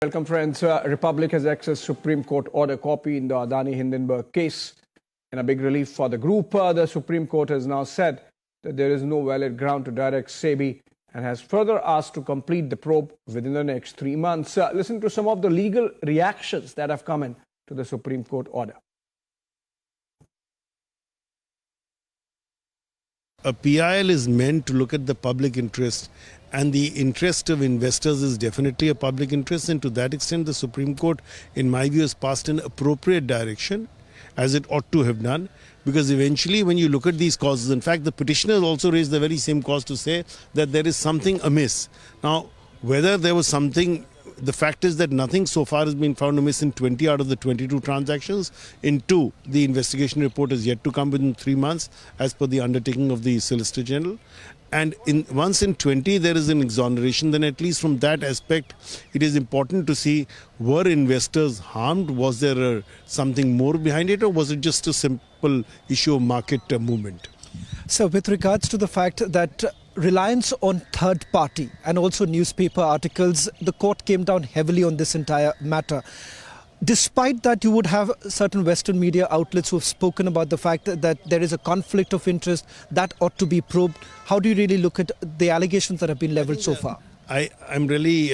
Welcome, friends. Republic has accessed Supreme Court order copy in the Adani-Hindenberg case. In a big relief for the group, the Supreme Court has now said that there is no valid ground to direct SEBI and has further asked to complete the probe within the next 3 months. Listen to some of the legal reactions that have come in to the Supreme Court order. A PIL is meant to look at the public interest, and the interest of investors is definitely a public interest, and to that extent the Supreme Court, in my view, has passed an appropriate direction, as it ought to have done, because eventually when you look at these causes, in fact the petitioners also raised the very same cause to say that there is something amiss. Now, whether there was something, the fact is that nothing so far has been found amiss in 20 out of the 22 transactions. In 2, the investigation report is yet to come within 3 months as per the undertaking of the Solicitor General. And once in 20 there is an exoneration, then at least from that aspect it is important to see, were investors harmed? Was there something more behind it, or was it just a simple issue of market movement? So with regards to the fact that reliance on third party and also newspaper articles, the court came down heavily on this entire matter. Despite that, you would have certain Western media outlets who have spoken about the fact that there is a conflict of interest that ought to be probed. How do you really look at the allegations that have been leveled so far? I'm really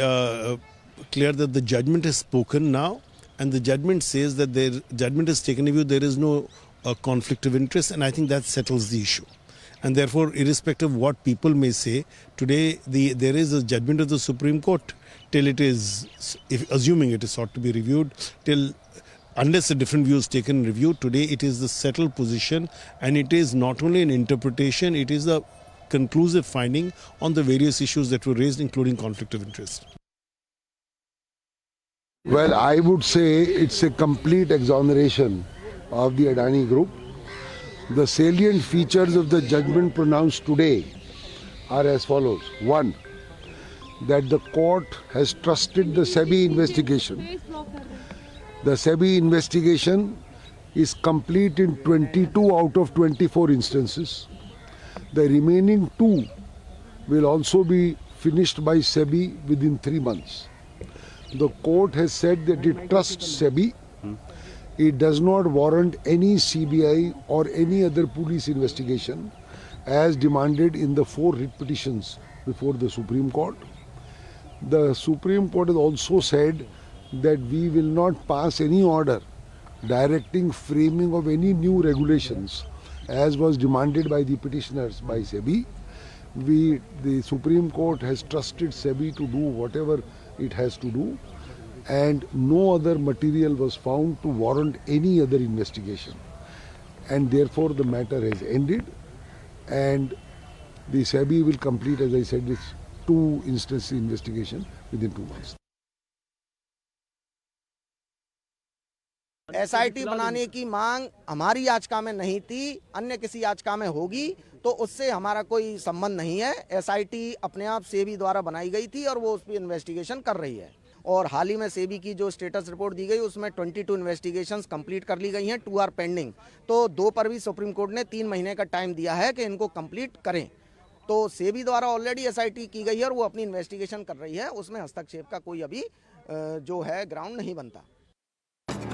clear that the judgment has spoken now, and the judgment says that the judgment has taken a view there is no conflict of interest, and I think that settles the issue. And therefore, irrespective of what people may say, today there is a judgment of the Supreme Court. Till it is, assuming it is sought to be reviewed, unless a different view is taken and reviewed, today it is the settled position, and it is not only an interpretation, it is a conclusive finding on the various issues that were raised, including conflict of interest. Well, I would say it's a complete exoneration of the Adani Group. The salient features of the judgment pronounced today are as follows. 1, that the court has trusted the SEBI investigation. The SEBI investigation is complete in 22 out of 24 instances. The remaining 2 will also be finished by SEBI within 3 months. The court has said that it trusts SEBI. It does not warrant any CBI or any other police investigation as demanded in the 4 writ petitions before the Supreme Court. The Supreme Court has also said that we will not pass any order directing framing of any new regulations as was demanded by the petitioners by SEBI. The Supreme Court has trusted SEBI to do whatever it has to do, and no other material was found to warrant any other investigation. And therefore the matter has ended, and the SEBI will complete, as I said, its 2 instance investigation within 2 months. SIT बनाने की मांग हमारी याचिका में नहीं थी, अन्य किसी याचिका में होगी तो उससे हमारा कोई संबंध नहीं है। एसआईटी अपने आप सेबी द्वारा बनाई गई थी और वो उस पर इन्वेस्टिगेशन कर रही है, और हाल ही में सेबी की जो स्टेटस रिपोर्ट दी गई उसमें 22 इन्वेस्टिगेशंस कंप्लीट कर ली गई हैं, 2 आर पेंडिंग। तो 2 पर भी सुप्रीम कोर्ट ने 3 महीने का टाइम दिया है कि इनको कंप्लीट करें। तो सेबी द्वारा ऑलरेडी एसआईटी की गई है और वो अपनी इन्वेस्टिगेशन कर रही है, उसमें हस्तक्षेप का कोई अभी जो है ग्राउंड नहीं बनता।